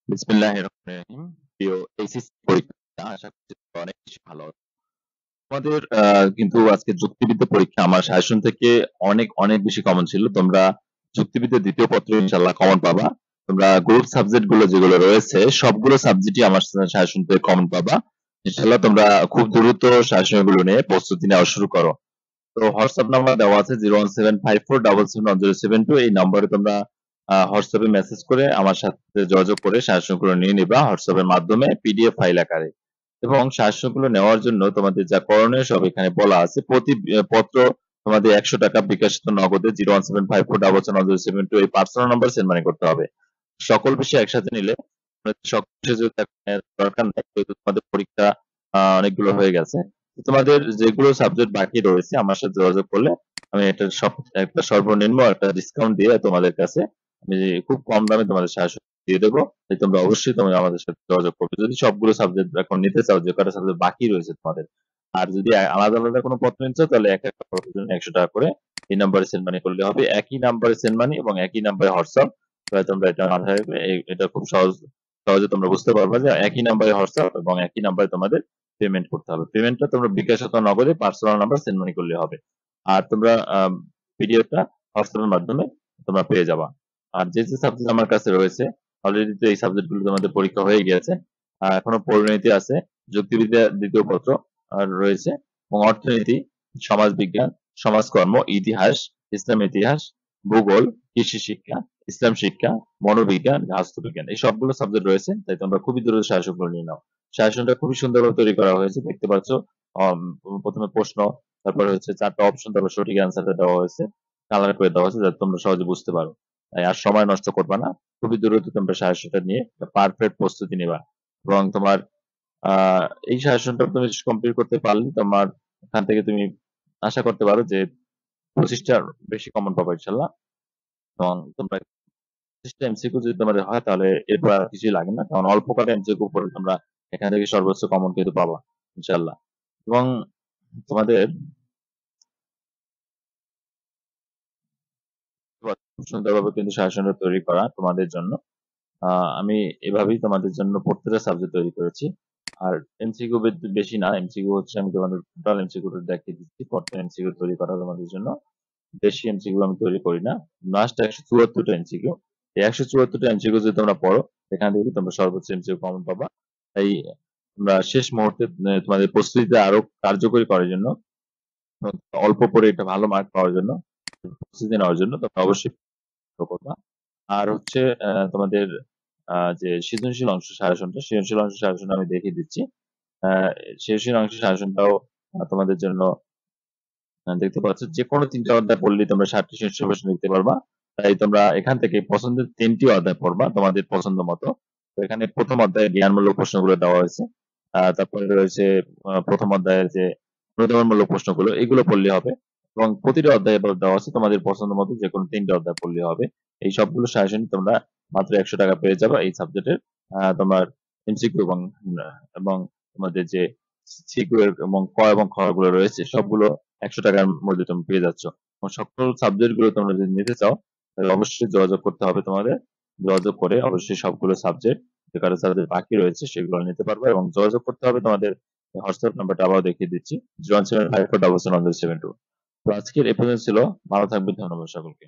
বিসমিল্লাহির রহমানির রহিম। প্রিয় এইচএসসি পরীক্ষা আশা করছি তোমরা অনেক বেশি ভালো আছো। তোমাদের কিন্তু আজকে যুক্তিবিদ্যা পরীক্ষা আমার সাজেশন থেকে অনেক অনেক বেশি কমন ছিল। তোমরা যুক্তিবিদ্যার দ্বিতীয় পত্র ইনশাআল্লাহ কমন পাবা। তোমরা গ্রুপ সাবজেক্ট গুলো যেগুলো রয়েছে সবগুলো সাবজেক্টই আমার সাজেশন থেকে কমন পাবা। ইনশাআল্লাহ তোমরা খুব দ্রুত সাজেশন গুলো নিয়ে প্রস্তুতি নেওয়া শুরু করো। তো হোয়াটসঅ্যাপ নাম্বার দেওয়া আছে 01754771072। এই নম্বরে তোমরা হোয়াটসঅ্যাপে মেসেজ করে আমার সাথে যোগাযোগ করে সাজেশনগুলো নিয়ে নিবা হোয়াটসঅ্যাপের মাধ্যমে পিডিএফ ফাইল আকারে। এবং সাজেশনগুলো নেওয়ার জন্য তোমাদের যা করণীয় সব এখানে বলা আছে। প্রতি পত্র তোমাদের 100 টাকা বিকাশিত নগদে 01754771072 এই পার্সোনাল নাম্বার সেন্ড মানি করতে হবে। সকল বিষয় একসাথে নিলে সকল বিষয় যদি দরকার নেই যেহেতু তোমাদের পরীক্ষা অনেকগুলো হয়ে গেছে। তোমাদের যেগুলো সাবজেক্ট বাকি রয়েছে আমার সাথে যোগাযোগ করলে আমি একটা সর্বনিম্ন একটা ডিসকাউন্ট দিয়ে তোমাদের কাছে আমি খুব কম দামে তোমাদের সাহায্য দিয়ে দেবো। তাই তোমরা অবশ্যই তুমি আমাদের সাথে যোগাযোগ করবে যদি সবগুলো সাবজেক্ট এখন নিতে চাও যে কটা সাবজেক্ট বাকি রয়েছে তোমাদের। আর যদি আলাদা আলাদা কোনো পত্র নিতে চাও তাহলে এক একটা পত্রের জন্য 100 টাকা করে এই নাম্বারে সেন্ড মানি করলে হবে। একই নাম্বারে সেন্ড মানি এবং একই নাম্বারে হোয়াটসঅ্যাপ। তোমরা এটা মাথায় রাখবে এটা খুব সহজে তোমরা বুঝতে পারবে যে একই নাম্বারে হোয়াটসঅ্যাপ এবং একই নাম্বারে তোমাদের পেমেন্ট করতে হবে। পেমেন্টটা তোমরা বিকাশ অথবা নগদে পার্সোনাল নাম্বার সেন্ড মানি করলে হবে। আর তোমরা পিডিএফটা হোয়াটসঅ্যাপের মাধ্যমে তোমরা পেয়ে যাবা। আর যে যে সাবজেক্ট আমার কাছে রয়েছে অলরেডি তো এই সাবজেক্টগুলো তোমাদের পরীক্ষা হয়ে গিয়েছে। এখনো পরিণতি আছে, যুক্তিবিদ্যা দ্বিতীয় পত্র আর রয়েছে এবং অর্থনীতি, সমাজবিজ্ঞান, সমাজকর্ম, ইতিহাস, ইসলাম ইতিহাস, ভূগোল, কৃষি শিক্ষা, ইসলাম শিক্ষা, মনোবিজ্ঞান, রাষ্ট্রবিজ্ঞান এই সবগুলো সাবজেক্ট রয়েছে। তাই তোমরা খুবই দ্রুত সাজেশনগুলো নিয়ে নাও। সাজেশনটা খুবই সুন্দরভাবে তৈরি করা হয়েছে দেখতে পাচ্ছ। আম, প্রথমে প্রশ্ন, তারপরে হচ্ছে 4টা অপশন, তারপর সঠিক অ্যান্সারটা দেওয়া হয়েছে, কালার করে দেওয়া হয়েছে যাতে তোমরা সহজে বুঝতে পারো। তাই আর সময় নষ্ট করবা না, খুবই দ্রুত তোমরা সাজেশনটা নিয়ে পারফেক্ট প্রস্তুতি নিবা। এবং তোমার আহ এই সাজেশনটা তুমি কমপ্লিট করতে পারলে তোমার এখান থেকে তুমি আশা করতে পারো যে 25টার বেশি কমন পাবো ইনশাল্লাহ। এবং তোমরা 25টা এমসিকিউ যদি তোমাদের হয় তাহলে এরপর আর কিছুই লাগে না, কারণ অল্প কটা এমসিকিউ পড়ে তোমরা এখান থেকে সর্বোচ্চ কমন কিন্তু পাবা ইনশাল্লাহ। এবং তোমাদের খুব সুন্দরভাবে কিন্তু সাজেশনটা তৈরি করা তোমাদের জন্য। আমি এভাবেই তোমাদের জন্য প্রত্যেকটা সাবজেক্ট তৈরি করেছি। আর এমসিকিউ বেশি না, এমসিকিউ হচ্ছে আমি তোমাদের টোটাল এমসিকিউটা দেখিয়ে দিচ্ছি। কত এমসিকিউ তৈরি করা তোমাদের জন্য, বেশি এমসিকিউ আমি তৈরি করি না। লাস্ট 174টা এমসিকিউ। এই 174টা এমসিকিউ যদি তোমরা পড়ো এখান থেকে তোমরা সর্বোচ্চ এমসিকিউ কমন পাবা। তাই তোমরা শেষ মুহূর্তে তোমাদের প্রস্তুতিটা আরো কার্যকরী করার জন্য অল্প পড়ে একটা ভালো মার্ক পাওয়ার জন্য প্রস্তুতি নেওয়ার জন্য তোমরা অবশ্যই করবা। আর হচ্ছে তোমাদের যে সৃজনশীল অংশ সাজেশনটা, সৃজনশীল অংশ সাজেশন আমি দেখিয়ে দিচ্ছি। আহ, সৃজনশীল অংশ সাজেশনটাও তোমাদের জন্য দেখতে পাচ্ছ যে কোনো 3টা অধ্যায় পড়লেই তোমরা 60টি সৃজনশীল প্রশ্ন লিখতে পারবা। তাই তোমরা এখান থেকে পছন্দের 3টি অধ্যায় পড়বা তোমাদের পছন্দ মতো। তো এখানে প্রথম অধ্যায়ে জ্ঞানমূলক প্রশ্নগুলো দেওয়া হয়েছে। তারপরে রয়েছে প্রথম অধ্যায়ের যে অনুধাবনমূলক প্রশ্নগুলো এগুলো পড়লে হবে। এবং প্রতিটা অধ্যায়ে দেওয়া আছে তোমাদের পছন্দ মতো যে কোনো 3টা অধ্যায় পড়লে হবে। এই সবগুলো সাজেশন তোমরা মাত্র 100 টাকা পেয়ে যাবে এই সাবজেক্টের। তোমার এমসিকিউ এবং তোমাদের যে সিকিউ এবং ক এবং খ গুলো রয়েছে সবগুলো 100 টাকার মধ্যে তুমি পেয়ে যাচ্ছ। এবং সকল সাবজেক্ট গুলো তোমরা যদি নিতে চাও তাহলে অবশ্যই যোগাযোগ করতে হবে তোমাদের। যোগাযোগ করে অবশ্যই সবগুলো সাবজেক্ট যে কটা সাবজেক্ট বাকি রয়েছে সেগুলো নিতে পারবে। এবং যোগাযোগ করতে হবে তোমাদের হোয়াটসঅ্যাপ নাম্বারটা আবারও দেখিয়ে দিচ্ছি 01754771072। তো আজকের এ পর্যন্ত ছিল। ভালো থাকবে, ধন্যবাদ সকলকে।